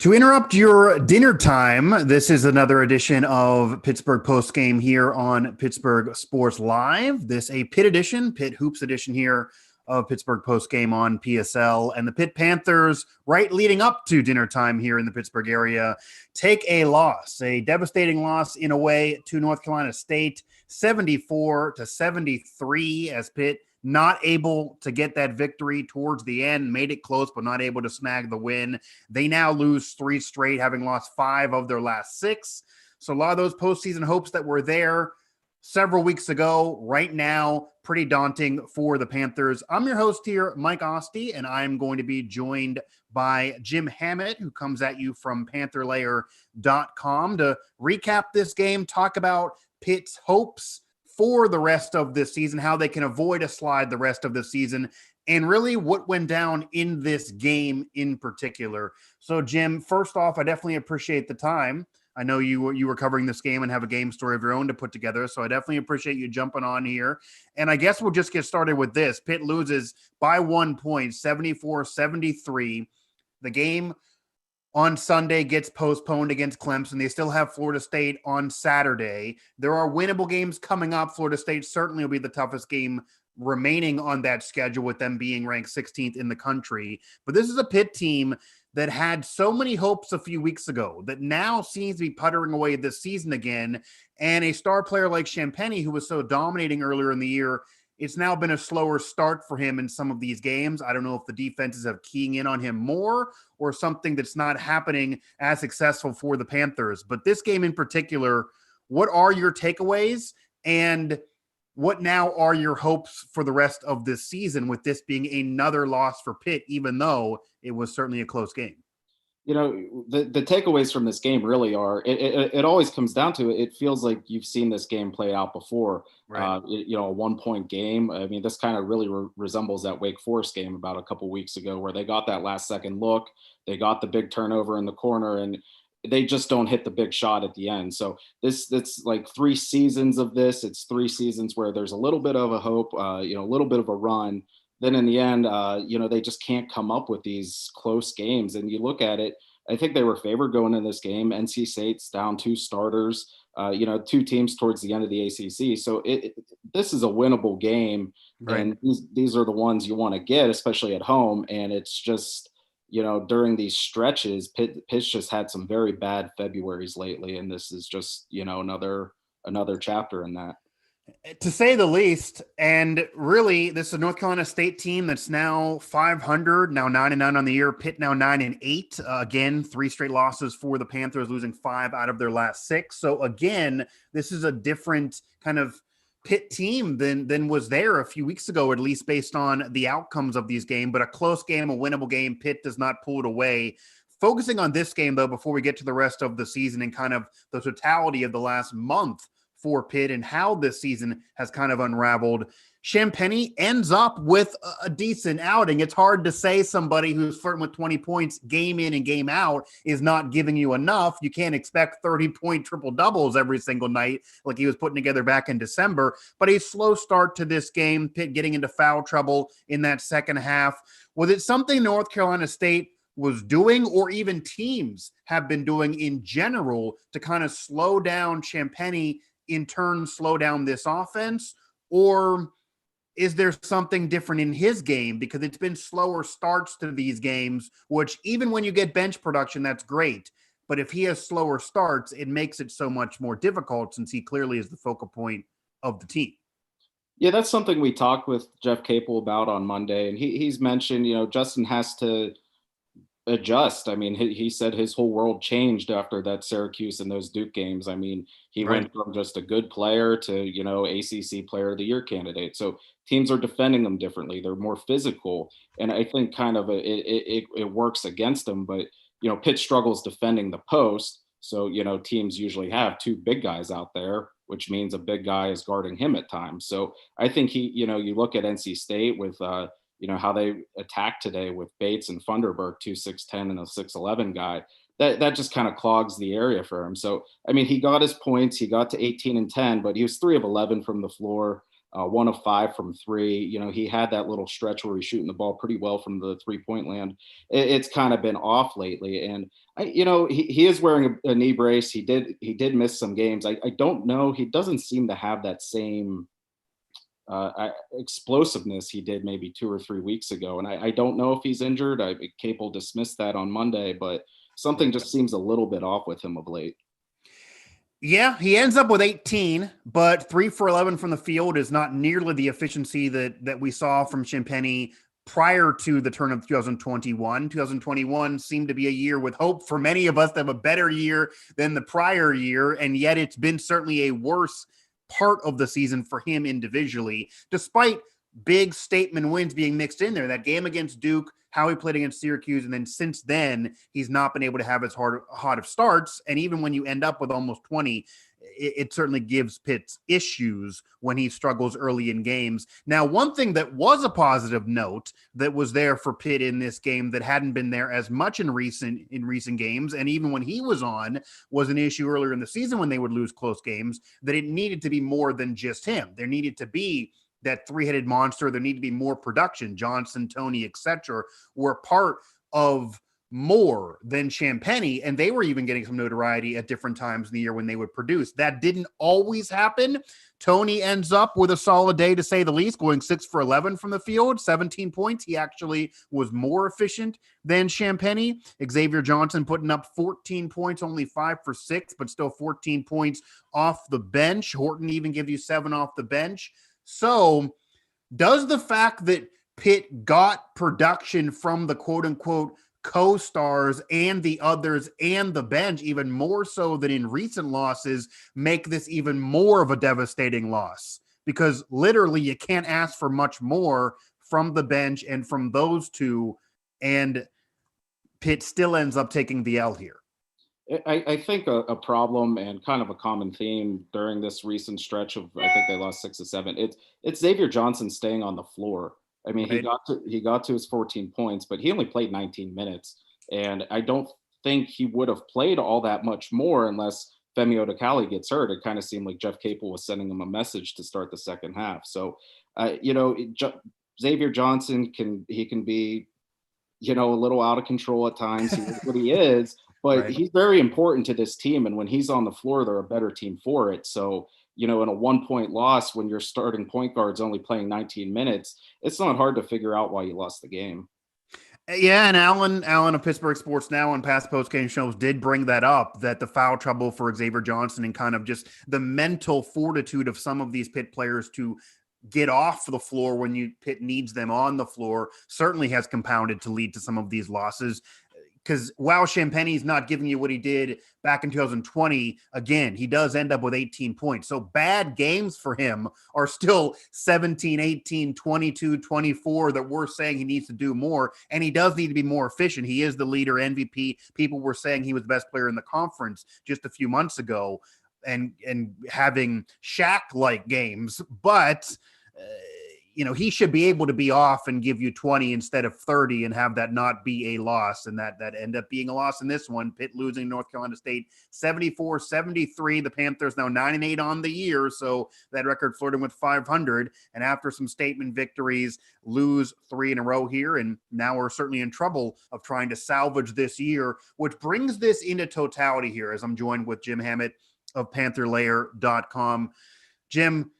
To interrupt your dinner time, this is another edition of Pittsburgh Postgame here on Pittsburgh Sports Live. This a Pitt edition, Pitt Hoops edition here of Pittsburgh Postgame on PSL. And the Pitt Panthers, right leading up to dinner time here in the Pittsburgh area, take a loss, a devastating loss in a way to North Carolina State, 74-73, as Pitt not able to get that victory towards the end, made it close, but not able to snag the win. They now lose 3 straight, having lost 5 of their last 6. So a lot of those postseason hopes that were there several weeks ago, right now, pretty daunting for the Panthers. I'm your host here, Mike Asti, and I'm going to be joined by Jim Hammett, who comes at you from PantherLayer.com to recap this game, talk about Pitt's hopes for the rest of this season, how they can avoid a slide the rest of the season, and really what went down in this game in particular. So, Jim, first off, I definitely appreciate the time. I know you were covering this game and have a game story of your own to put together, so I definitely appreciate you jumping on here. And I guess we'll just get started with this. Pitt loses by 1 point, 74-73. The game on Sunday gets postponed against Clemson. They still have Florida State on Saturday. There are winnable games coming up. Florida State certainly will be the toughest game remaining on that schedule, with them being ranked 16th in the country. But this is a Pitt team that had so many hopes a few weeks ago that now seems to be puttering away this season again. And a star player like Champagnie, who was so dominating earlier in the year, it's now been a slower start for him in some of these games. I don't know if the defenses have keying in on him more or something that's not happening as successful for the Panthers. But this game in particular, what are your takeaways, and what now are your hopes for the rest of this season, with this being another loss for Pitt, even though it was certainly a close game? You know, the takeaways from this game really are, it always comes down to, it feels like you've seen this game play out before. Right. A 1-point game. I mean, this kind of really resembles that Wake Forest game about a couple weeks ago, where they got that last second look, they got the big turnover in the corner, and they just don't hit the big shot at the end. So that's like 3 seasons of this. It's 3 seasons where there's a little bit of a hope, a little bit of a run. Then in the end, they just can't come up with these close games. And you look at it, I think they were favored going in this game. NC State's down 2 starters, 2 teams towards the end of the ACC. So this is a winnable game. Right. And these are the ones you want to get, especially at home. And it's just, during these stretches, Pitt's just had some very bad Februaries lately. And this is just, another chapter in that, to say the least. And really, this is a North Carolina State team that's now 500, now 9-9 on the year. Pitt now 9-8. Again, 3 straight losses for the Panthers, losing 5 out of their last 6. So again, this is a different kind of Pitt team than was there a few weeks ago, at least based on the outcomes of these games. But a close game, a winnable game. Pitt does not pull it away. Focusing on this game, though, before we get to the rest of the season and kind of the totality of the last month for Pitt and how this season has kind of unraveled, Champagnie ends up with a decent outing. It's hard to say somebody who's flirting with 20 points game in and game out is not giving you enough. You can't expect 30-point triple-doubles every single night like he was putting together back in December. But a slow start to this game, Pitt getting into foul trouble in that second half. Was it something North Carolina State was doing, or even teams have been doing in general, to kind of slow down Champagnie, in turn slow down this offense? Or is there something different in his game? Because it's been slower starts to these games, which even when you get bench production, that's great. But if he has slower starts, it makes it so much more difficult, since he clearly is the focal point of the team. Yeah, that's something we talked with Jeff Capel about on Monday. And he's mentioned, Justin has to adjust. I mean, he said his whole world changed after that Syracuse and those Duke games. I mean, he Right. went from just a good player to, ACC player of the year candidate. So teams are defending them differently. They're more physical. And I think kind of it works against them. But, Pitt struggles defending the post. So, teams usually have 2 big guys out there, which means a big guy is guarding him at times. So I think you look at NC State with, how they attacked today with Bates and Funderburk, 2 6'10" and a 6'11" guy. That just kind of clogs the area for him. So, I mean, he got his points. He got to 18 and 10, but he was 3 of 11 from the floor. 1 of 5 from 3. You know, he had that little stretch where he's shooting the ball pretty well from the 3-point land. It's kind of been off lately. And he is wearing a knee brace. He did miss some games. I don't know. He doesn't seem to have that same explosiveness he did maybe 2 or 3 weeks ago. And I don't know if he's injured. Capel dismissed that on Monday, but something just seems a little bit off with him of late. Yeah, he ends up with 18, but 3 for 11 from the field is not nearly the efficiency that we saw from Champagnie prior to the turn of 2021. 2021 seemed to be a year with hope for many of us to have a better year than the prior year, and yet it's been certainly a worse part of the season for him individually, despite big statement wins being mixed in there. That game against Duke, how he played against Syracuse, and then since then, he's not been able to have as hot of starts. And even when you end up with almost 20, it certainly gives Pitt issues when he struggles early in games. Now, one thing that was a positive note that was there for Pitt in this game that hadn't been there as much in recent games, and even when he was on, was an issue earlier in the season when they would lose close games, that it needed to be more than just him. There needed to be that three-headed monster. There need to be more production. Johnson, Tony, etc. were part of more than Champagnie, and they were even getting some notoriety at different times in the year when they would produce. That didn't always happen. Tony ends up with a solid day, to say the least, going 6 for 11 from the field, 17 points. He actually was more efficient than Champagnie. Xavier Johnson putting up 14 points, only 5 for 6, but still 14 points off the bench. Horton even gives you 7 off the bench. So does the fact that Pitt got production from the quote-unquote co-stars and the others and the bench, even more so than in recent losses, make this even more of a devastating loss? Because literally you can't ask for much more from the bench and from those two, and Pitt still ends up taking the L here. I think a problem and kind of a common theme during this recent stretch of, I think they lost 6 or 7. It's Xavier Johnson staying on the floor. I mean, Right. he got to his 14 points, but he only played 19 minutes, and I don't think he would have played all that much more unless Femi Odekale gets hurt. It kind of seemed like Jeff Capel was sending him a message to start the second half. So, Xavier Johnson can be, a little out of control at times. He is what he is. But Right. he's very important to this team. And when he's on the floor, they're a better team for it. So, in a 1-point loss, when your starting point guard's only playing 19 minutes, it's not hard to figure out why you lost the game. Yeah, and Alan of Pittsburgh Sports Now on past postgame shows did bring that up, that the foul trouble for Xavier Johnson and kind of just the mental fortitude of some of these Pitt players to get off the floor when Pitt needs them on the floor certainly has compounded to lead to some of these losses. Because while Champagnie's not giving you what he did back in 2020, again, he does end up with 18 points. So bad games for him are still 17, 18, 22, 24 that we're saying he needs to do more. And he does need to be more efficient. He is the leader, MVP. People were saying he was the best player in the conference just a few months ago and having Shaq-like games. But he should be able to be off and give you 20 instead of 30 and have that not be a loss. And that end up being a loss in this one. Pitt losing North Carolina State 74-73. The Panthers now 9-8 on the year. So that record flirting with 500. And after some statement victories, lose 3 in a row here. And now we're certainly in trouble of trying to salvage this year, which brings this into totality here as I'm joined with Jim Hammett of PantherLayer.com. Jim,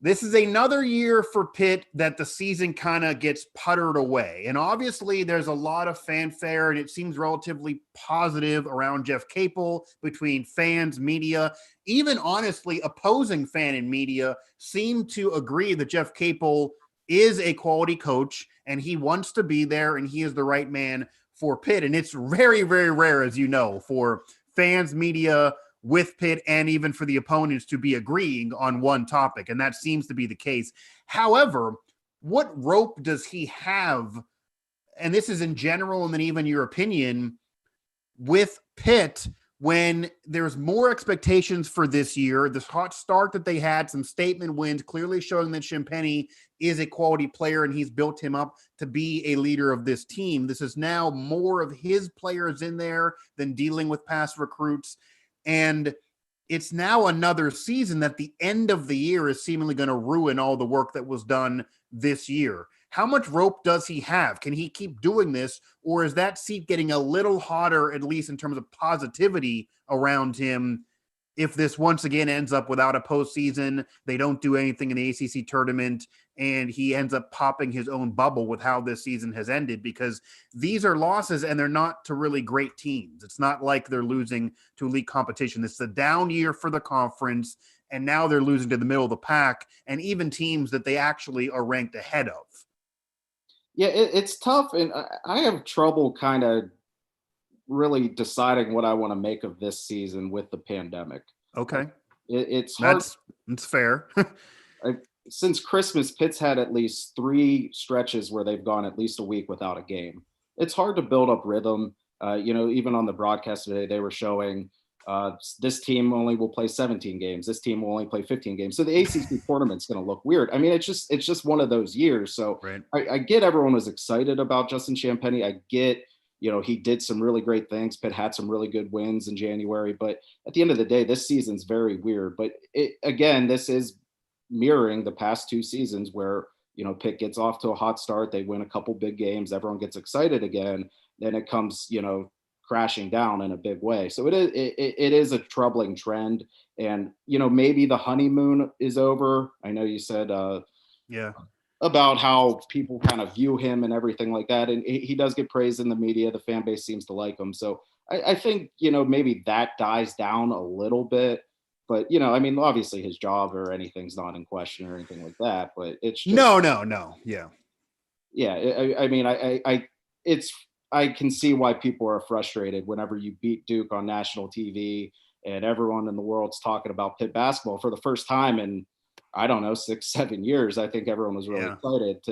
this is another year for Pitt that the season kind of gets puttered away. And obviously there's a lot of fanfare and it seems relatively positive around Jeff Capel between fans, media, even honestly opposing fan and media seem to agree that Jeff Capel is a quality coach and he wants to be there and he is the right man for Pitt. And it's very, very rare, as you know, for fans, media, with Pitt and even for the opponents to be agreeing on one topic. And that seems to be the case. However, what rope does he have? And this is in general, and then even your opinion with Pitt when there's more expectations for this year, this hot start that they had, some statement wins, clearly showing that Champagnie is a quality player and he's built him up to be a leader of this team. This is now more of his players in there than dealing with past recruits. And it's now another season that the end of the year is seemingly going to ruin all the work that was done this year. How much rope does he have? Can he keep doing this, or is that seat getting a little hotter, at least in terms of positivity around him? If this once again ends up without a postseason, they don't do anything in the ACC tournament, and he ends up popping his own bubble with how this season has ended, because these are losses and they're not to really great teams. It's not like they're losing to elite competition. This is a down year for the conference, and now they're losing to the middle of the pack and even teams that they actually are ranked ahead of. Yeah, it's tough, and I have trouble kind of really deciding what I want to make of this season with the pandemic. Okay. It's hard. That's fair. Since Christmas, Pitt's had at least 3 stretches where they've gone at least a week without a game. It's hard to build up rhythm. Even on the broadcast today, they were showing this team only will play 17 games. This team will only play 15 games. So the ACC tournament's going to look weird. I mean, it's just one of those years. So right. I get everyone was excited about Justin Champagnie. I get, he did some really great things. Pitt had some really good wins in January. But at the end of the day, this season's very weird. But this is mirroring the past 2 seasons where, Pitt gets off to a hot start. They win a couple big games. Everyone gets excited again. Then it comes, crashing down in a big way. So it is a troubling trend. And, maybe the honeymoon is over. I know you said, about how people kind of view him and everything like that. And he does get praised in the media. The fan base seems to like him. So I think, maybe that dies down a little bit. But, obviously his job or anything's not in question or anything like that. But it's just, no. Yeah. Yeah. I can see why people are frustrated whenever you beat Duke on national TV and everyone in the world's talking about Pitt basketball for the first time in, I don't know, 6-7 years. I think everyone was really excited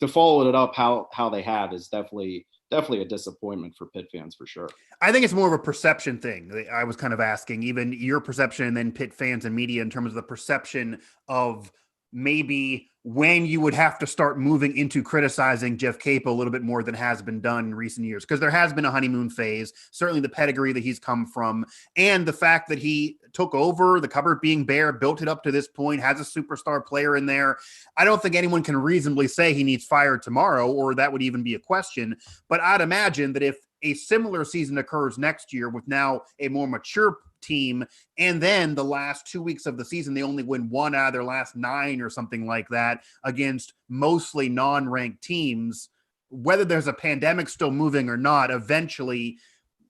to follow it up how they have is definitely a disappointment for Pitt fans for sure. I think it's more of a perception thing. I was kind of asking even your perception and then Pitt fans and media in terms of the perception of maybe when you would have to start moving into criticizing Jeff Capel a little bit more than has been done in recent years. Because there has been a honeymoon phase, certainly the pedigree that he's come from, and the fact that he took over, the cupboard being bare, built it up to this point, has a superstar player in there. I don't think anyone can reasonably say he needs fired tomorrow, or that would even be a question. But I'd imagine that if a similar season occurs next year with now a more mature team, and then the last 2 weeks of the season, they only win 1 out of their last 9 or something like that against mostly non-ranked teams, whether there's a pandemic still moving or not, eventually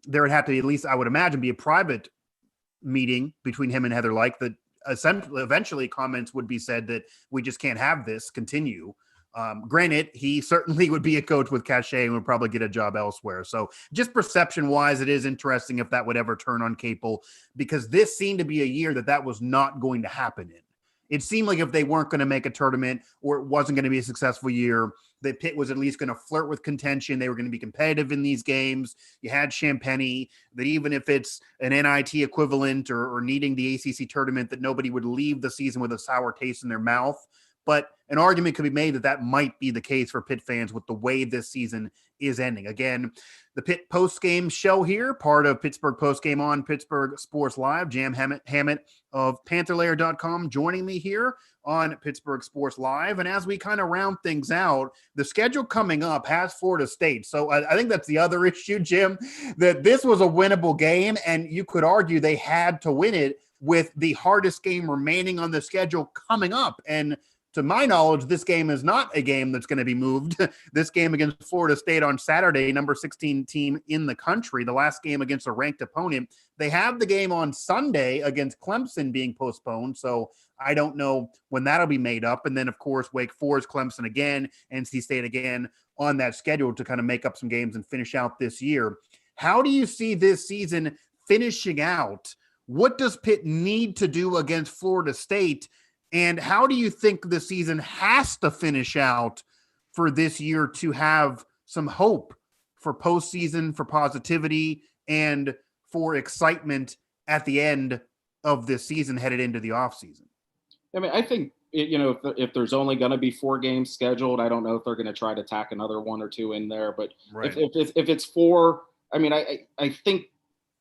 there would have to, at least I would imagine, be a private meeting between him and Heather Lyke that essentially eventually comments would be said that we just can't have this continue. Granted, he certainly would be a coach with cachet and would probably get a job elsewhere. So just perception-wise, it is interesting if that would ever turn on Capel, because this seemed to be a year that was not going to happen in. It seemed like if they weren't going to make a tournament or it wasn't going to be a successful year, that Pitt was at least going to flirt with contention. They were going to be competitive in these games. You had Champagnie, that even if it's an NIT equivalent or needing the ACC tournament, that nobody would leave the season with a sour taste in their mouth. But an argument could be made that might be the case for Pitt fans with the way this season is ending. Again, the Pitt postgame show here, part of Pittsburgh Postgame on Pittsburgh Sports Live. Jam Hammett of PantherLayer.com joining me here on Pittsburgh Sports Live. And as we kind of round things out, the schedule coming up has Florida State. So I think that's the other issue, Jim, that this was a winnable game, and you could argue they had to win it with the hardest game remaining on the schedule coming up. And to my knowledge, this game is not a game that's going to be moved. This game against Florida State on Saturday, number 16 team in the country, the last game against a ranked opponent. They have the game on Sunday against Clemson being postponed, so I don't know when that'll be made up. And then, of course, Wake Forest, Clemson again, NC State again on that schedule to kind of make up some games and finish out this year. How do you see this season finishing out? What does Pitt need to do against Florida State? And how do you think the season has to finish out for this year to have some hope for postseason, for positivity, and for excitement at the end of this season headed into the offseason? I mean, I think, if there's only going to be 4 games scheduled, I don't know if they're going to try to tack another 1 or 2 in there. But if it's 4, I mean, I think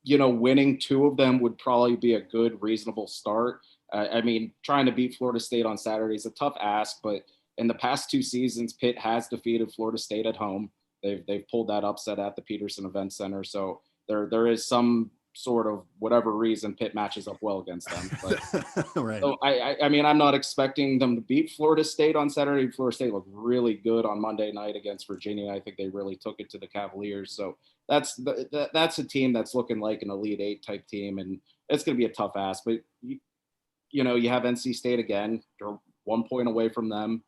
winning 2 of them would probably be a good, reasonable start. I mean, trying to beat Florida State on Saturday is a tough ask, but in the past 2 seasons, Pitt has defeated Florida State at home. They've pulled that upset at the Peterson Event Center, so there is some sort of whatever reason Pitt matches up well against them. But Right. so I mean, I'm not expecting them to beat Florida State on Saturday. Florida State looked really good on Monday night against Virginia. I think they really took it to the Cavaliers. So that's a team that's looking like an Elite Eight type team, and it's going to be a tough ask. But you have NC State again. They're 1 point away from them.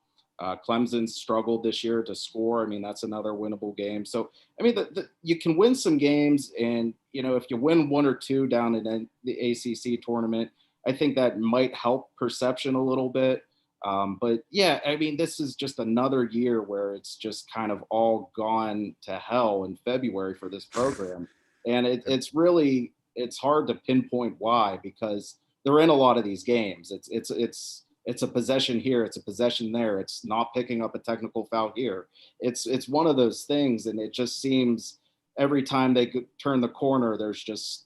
Clemson struggled this year to score. I mean, that's another winnable game. So, I mean, you can win some games, and, if you win 1 or 2 down in the ACC tournament, I think that might help perception a little bit. But, yeah, I mean, this is just another year where it's just kind of all gone to hell in February for this program. And it's hard to pinpoint why, because they're in a lot of these games. It's a possession here, it's a possession there. It's not picking up a technical foul here. It's one of those things, and it just seems every time they turn the corner, there's just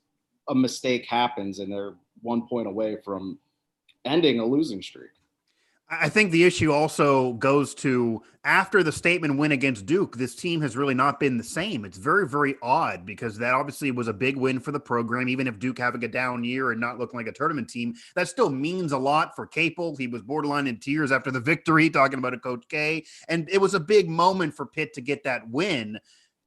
a mistake happens, and they're 1 point away from ending a losing streak. I think the issue also goes to after the statement win against Duke, this team has really not been the same. It's very, very odd because that obviously was a big win for the program. Even if Duke having a down year and not looking like a tournament team, that still means a lot for Capel. He was borderline in tears after the victory, talking about a Coach K. And it was a big moment for Pitt to get that win.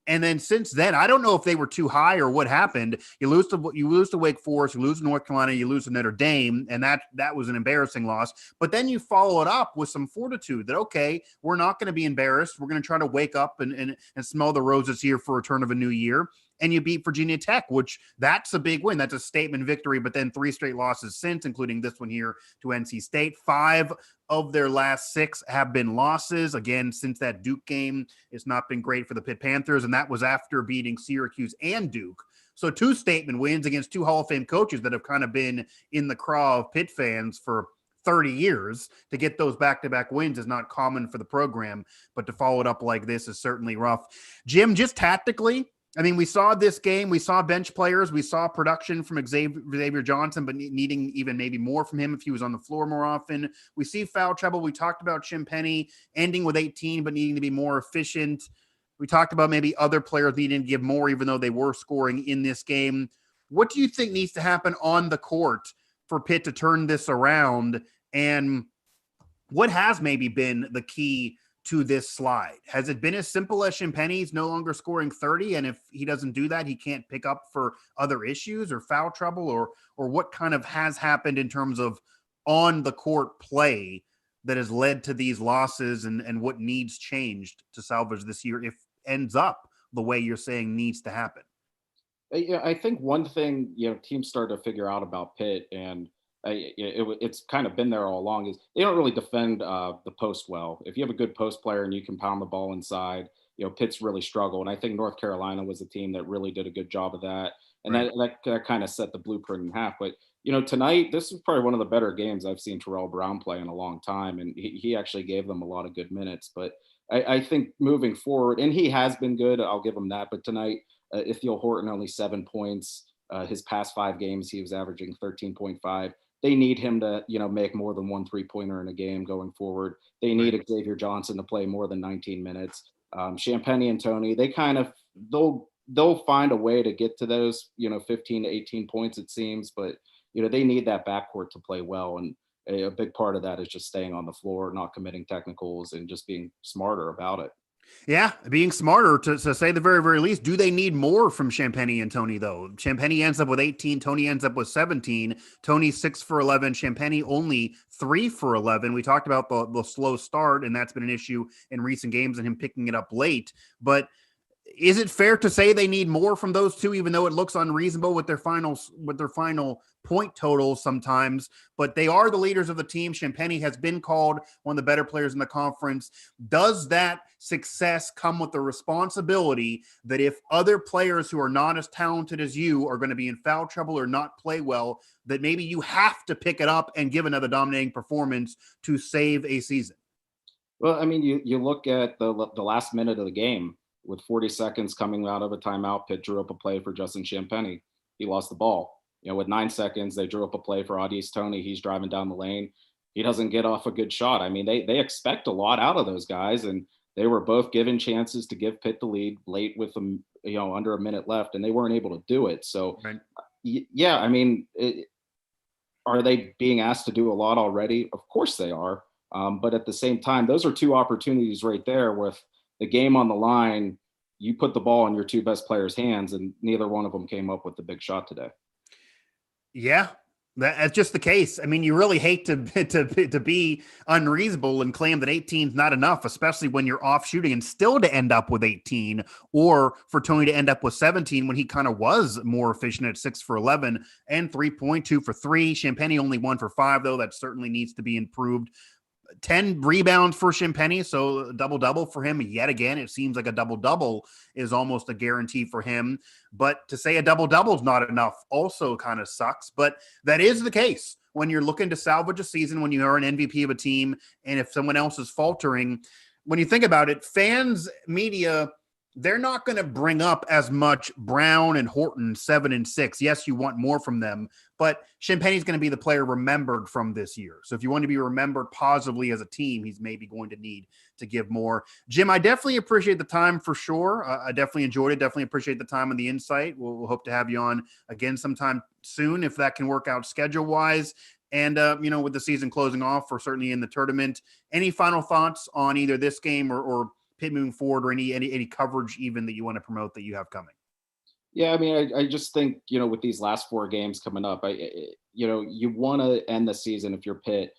And then since then, I don't know if they were too high or what happened. You lose to Wake Forest, you lose to North Carolina, you lose to Notre Dame, and that was an embarrassing loss. But then you follow it up with some fortitude that, okay, we're not going to be embarrassed. We're going to try to wake up and smell the roses here for a turn of a new year. And you beat Virginia Tech, which that's a big win. That's a statement victory, but then 3 straight losses since, including this one here to NC State. 5 of their last 6 have been losses. Again, since that Duke game, it's not been great for the Pitt Panthers, and that was after beating Syracuse and Duke. So 2 statement wins against 2 Hall of Fame coaches that have kind of been in the craw of Pitt fans for 30 years. To get those back-to-back wins is not common for the program, but to follow it up like this is certainly rough. Jim, just tactically, I mean, we saw this game, we saw bench players, we saw production from Xavier Johnson, but needing even maybe more from him if he was on the floor more often. We see foul trouble. We talked about Champagnie ending with 18, but needing to be more efficient. We talked about maybe other players needing to give more, even though they were scoring in this game. What do you think needs to happen on the court for Pitt to turn this around? And what has maybe been the key to this slide? Has it been as simple as Champagnie's no longer scoring 30, and if he doesn't do that, he can't pick up for other issues or foul trouble, or what kind of has happened in terms of on the court play that has led to these losses, and what needs changed to salvage this year if ends up the way you're saying needs to happen? Yeah, I think one thing teams started to figure out about Pitt, and it's kind of been there all along, is they don't really defend the post well. If you have a good post player and you can pound the ball inside, Pitt's really struggle. And I think North Carolina was a team that really did a good job of that. And Right. that kind of set the blueprint in half. But, tonight, this was probably one of the better games I've seen Terrell Brown play in a long time. And he actually gave them a lot of good minutes. But I think moving forward, and he has been good, I'll give him that. But tonight, Ithiel Horton only 7 points. His past 5 games, he was averaging 13.5. They need him to, make more than 1 3-pointer in a game going forward. They need Right. Xavier Johnson to play more than 19 minutes. Champagnie and Tony, they kind of they'll find a way to get to those, 15 to 18 points, it seems, but they need that backcourt to play well, and a big part of that is just staying on the floor, not committing technicals, and just being smarter about it. Yeah, being smarter to say the very, very least. Do they need more from Champagnie and Tony, though? Champagnie ends up with 18. Tony ends up with 17. Tony 6 for 11. Champagnie only 3 for 11. We talked about the slow start, and that's been an issue in recent games and him picking it up late. But is it fair to say they need more from those two, even though it looks unreasonable with their final point totals sometimes? But they are the leaders of the team. Champagnie has been called one of the better players in the conference. Does that success come with the responsibility that if other players who are not as talented as you are going to be in foul trouble or not play well, that maybe you have to pick it up and give another dominating performance to save a season? Well, I mean, you look at the last minute of the game with 40 seconds coming out of a timeout. Pitt drew up a play for Justin Champagnie. he lost the ball. With 9 seconds, they drew up a play for Audius Toney. He's driving down the lane. He doesn't get off a good shot. I mean, they expect a lot out of those guys, and they were both given chances to give Pitt the lead late with them, under a minute left, and they weren't able to do it. So, Right. yeah, I mean, are they being asked to do a lot already? Of course they are. But at the same time, those are two opportunities right there with the game on the line. You put the ball in your two best players' hands, and neither one of them came up with the big shot today. Yeah, that's just the case. I mean, you really hate to be unreasonable and claim that 18 is not enough, especially when you're off shooting and still to end up with 18, or for Tony to end up with 17 when he kind of was more efficient at 6 for 11 and 3.2 for 3. Champagnie only 1 for 5, though. That certainly needs to be improved. 10 rebounds for Champagnie, so double-double for him yet again. It seems like a double-double is almost a guarantee for him, but to say a double-double is not enough also kind of sucks, but that is the case when you're looking to salvage a season, when you are an MVP of a team, and if someone else is faltering. When you think about it, fans, media, they're not going to bring up as much Brown and Horton 7 and 6. Yes, you want more from them, but Champagnie's going to be the player remembered from this year. So if you want to be remembered positively as a team, he's maybe going to need to give more. Jim, I definitely appreciate the time for sure. I definitely enjoyed it. Definitely appreciate the time and the insight. We'll hope to have you on again sometime soon if that can work out schedule-wise. And, with the season closing off, or certainly in the tournament, any final thoughts on either this game or Pitt moving forward, or any coverage even that you want to promote that you have coming? Yeah, I mean, I just think, with these last 4 games coming up, you want to end the season, if you're Pitt,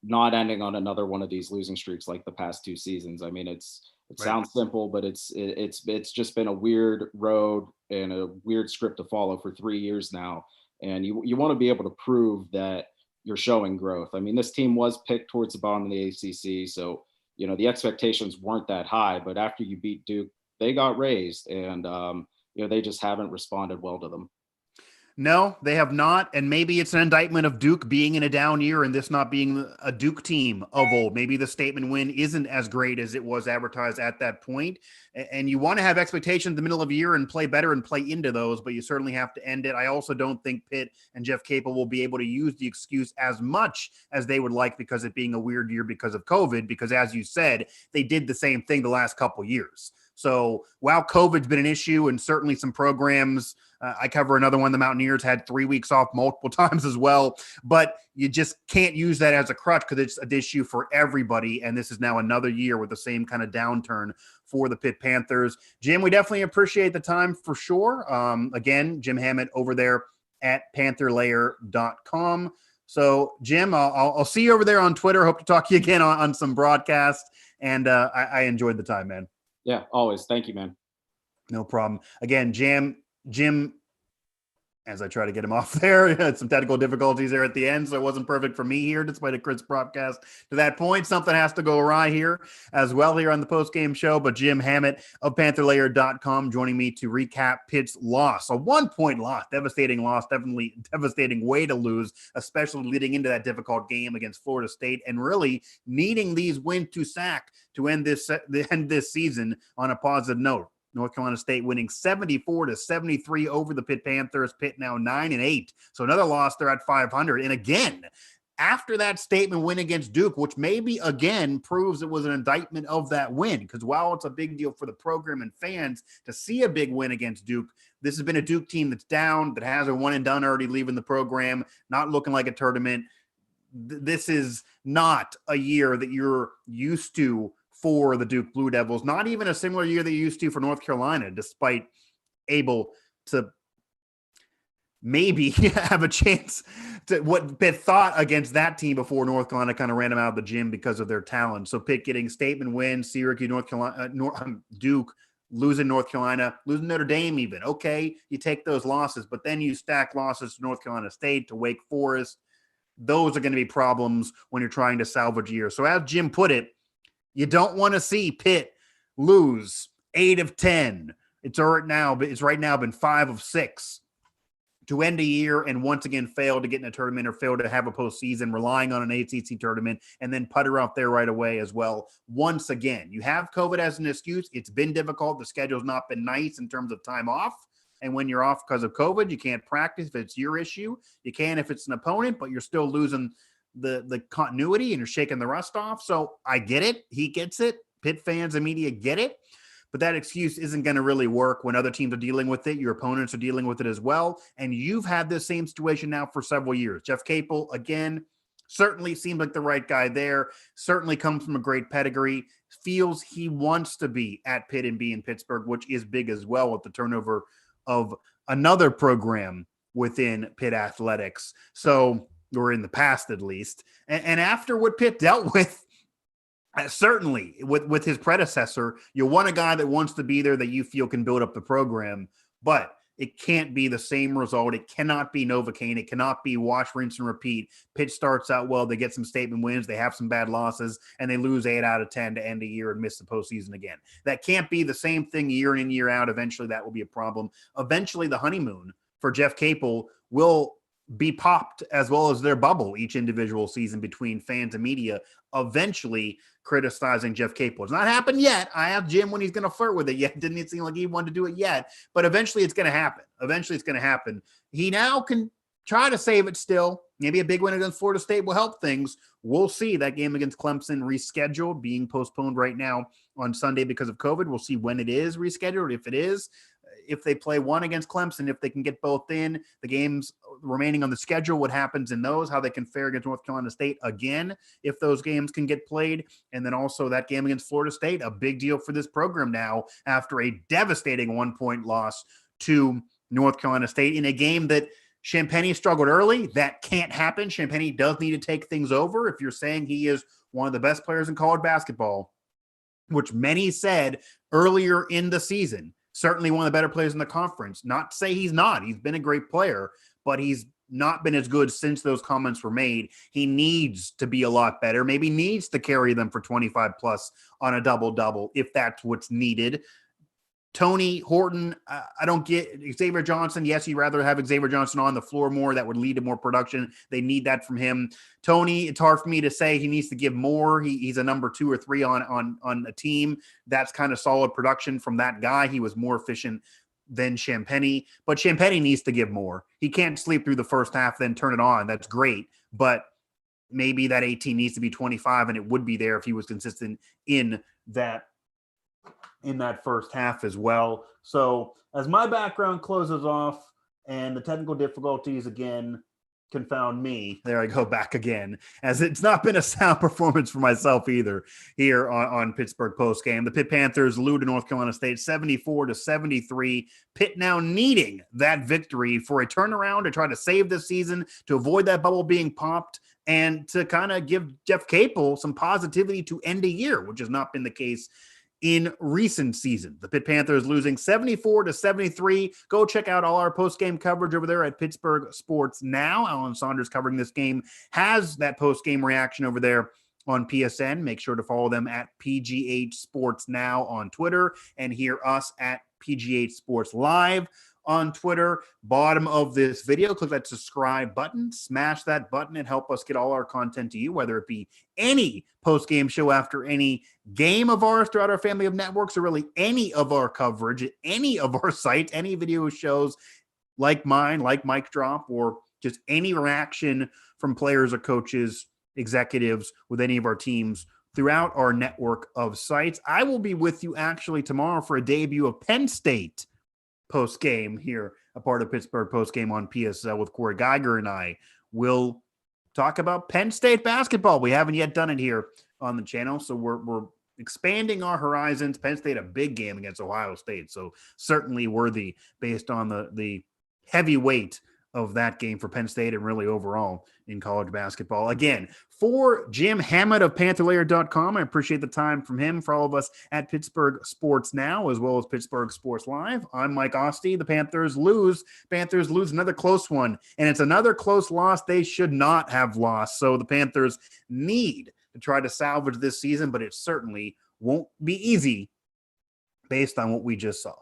not ending on another one of these losing streaks like the past 2 seasons. I mean, it Right. sounds simple, but it's just been a weird road and a weird script to follow for 3 years now. And you want to be able to prove that you're showing growth. I mean, this team was picked towards the bottom of the ACC, so the expectations weren't that high, but after you beat Duke, they got raised, and they just haven't responded well to them. No, they have not. And maybe it's an indictment of Duke being in a down year and this not being a Duke team of old. Maybe the statement win isn't as great as it was advertised at that point. And you want to have expectations in the middle of a year and play better and play into those, but you certainly have to end it. I also don't think Pitt and Jeff Capel will be able to use the excuse as much as they would like because it being a weird year because of COVID, because as you said, they did the same thing the last couple of years. So while COVID's been an issue and certainly some programs, I cover another one, the Mountaineers had 3 weeks off multiple times as well, but you just can't use that as a crutch because it's an issue for everybody. And this is now another year with the same kind of downturn for the Pitt Panthers. Jim, we definitely appreciate the time for sure. Again, Jim Hammett over there at pantherlayer.com. So Jim, I'll see you over there on Twitter. Hope to talk to you again on some broadcast. And I enjoyed the time, man. Yeah, always. Thank you, man. No problem. Again, Jim, as I try to get him off there, had some technical difficulties there at the end, so it wasn't perfect for me here, despite a crisp broadcast to that point. Something has to go awry here as well here on the postgame show, but Jim Hammett of PantherLayer.com joining me to recap Pitt's loss. A 1-point loss, devastating loss, definitely devastating way to lose, especially leading into that difficult game against Florida State, and really needing these wins to sack to end this season on a positive note. North Carolina State winning 74-73 over the Pitt Panthers. Pitt now 9-8. So another loss, they're at 500. And again, after that statement win against Duke, which maybe again proves it was an indictment of that win, because while it's a big deal for the program and fans to see a big win against Duke, this has been a Duke team that's down, that has a one and done already leaving the program, not looking like a tournament. This is not a year that you're used to for the Duke Blue Devils, not even a similar year that you used to for North Carolina, despite able to maybe have a chance to what Pitt thought against that team before North Carolina kind of ran them out of the gym because of their talent. So Pitt getting statement wins, Syracuse, North Carolina, Duke, losing North Carolina, losing Notre Dame even. Okay, you take those losses, but then you stack losses to North Carolina State, to Wake Forest. Those are going to be problems when you're trying to salvage a year. So as Jim put it, you don't want to see Pitt lose 8 of 10. It's right now been 5 of 6 to end a year and once again fail to get in a tournament or fail to have a postseason, relying on an ACC tournament and then putter out there right away as well. Once again, you have COVID as an excuse. It's been difficult. The schedule's not been nice in terms of time off. And when you're off because of COVID, you can't practice if it's your issue. You can if it's an opponent, but you're still losing the continuity and you're shaking the rust off. So I get it. He gets it. Pitt fans and media get it. But that excuse isn't going to really work when other teams are dealing with it. Your opponents are dealing with it as well. And you've had this same situation now for several years. Jeff Capel, again, certainly seems like the right guy there. Certainly comes from a great pedigree. Feels he wants to be at Pitt and be in Pittsburgh, which is big as well with the turnover of another program within Pitt athletics. So, or in the past at least. And after what Pitt dealt with, certainly with his predecessor, you want a guy that wants to be there that you feel can build up the program, but it can't be the same result. It cannot be Novocaine. It cannot be wash, rinse, and repeat. Pitt starts out well. They get some statement wins. They have some bad losses, and they lose 8 out of 10 to end the year and miss the postseason again. That can't be the same thing year in and year out. Eventually, that will be a problem. Eventually, the honeymoon for Jeff Capel will be popped as well as their bubble each individual season between fans and media, eventually criticizing Jeff Capel. It's not happened yet. I asked Jim when he's going to flirt with it yet. Didn't it seem like he wanted to do it yet? But eventually it's going to happen. Eventually it's going to happen. He now can try to save it still. Maybe a big win against Florida State will help things. We'll see. That game against Clemson rescheduled, being postponed right now on Sunday because of COVID. We'll see when it is rescheduled. If it is, if they play one against Clemson, if they can get both in, the games remaining on the schedule, what happens in those, how they can fare against North Carolina State again, if those games can get played. And then also that game against Florida State, a big deal for this program now after a devastating 1-point loss to North Carolina State in a game that Champagnie struggled early. That can't happen. Champagnie does need to take things over. If you're saying he is one of the best players in college basketball, which many said earlier in the season, certainly one of the better players in the conference. Not to say he's not. He's been a great player, but he's not been as good since those comments were made. He needs to be a lot better, maybe needs to carry them for 25 plus on a double-double if that's what's needed. Tony Horton, I don't get Xavier Johnson. Yes, you'd rather have Xavier Johnson on the floor more. That would lead to more production. They need that from him. Tony, it's hard for me to say he needs to give more. He's a number 2 or 3 on a team. That's kind of solid production from that guy. He was more efficient than Champagnie, but Champagnie needs to give more. He can't sleep through the first half, then turn it on. That's great, but maybe that 18 needs to be 25, and it would be there if he was consistent in that first half as well. So as my background closes off and the technical difficulties again confound me, there I go back again, as it's not been a sound performance for myself either here on Pittsburgh Postgame. The Pitt Panthers lose to North Carolina State 74-73. Pitt now needing that victory for a turnaround to try to save this season, to avoid that bubble being popped, and to kind of give Jeff Capel some positivity to end a year, which has not been the case in recent season. The Pitt Panthers losing 74-73. Go check out all our post-game coverage over there at Pittsburgh Sports Now. Alan Saunders covering this game has that post-game reaction over there on PSN. Make sure to follow them at PGH Sports Now on Twitter and hear us at PGH Sports Live on Twitter. Bottom of this video, click that subscribe button, smash that button, and help us get all our content to you, whether it be any post-game show after any game of ours throughout our family of networks, or really any of our coverage at any of our sites, any video shows like mine, like Mike Drop, or just any reaction from players or coaches, executives with any of our teams throughout our network of sites. I will be with you actually tomorrow for a debut of Penn State post-game here, a part of Pittsburgh post-game on PSL with Corey Geiger, and I will talk about Penn State basketball. We haven't yet done it here on the channel, so we're expanding our horizons. Penn State, a big game against Ohio State, so certainly worthy based on the heavy weight of that game for Penn State and really overall in college basketball. Again, for Jim Hammett of PantherLayer.com, I appreciate the time from him. For all of us at Pittsburgh Sports Now, as well as Pittsburgh Sports Live, I'm Mike Asti. The Panthers lose. Panthers lose another close one, and it's another close loss they should not have lost. So the Panthers need to try to salvage this season, but it certainly won't be easy based on what we just saw.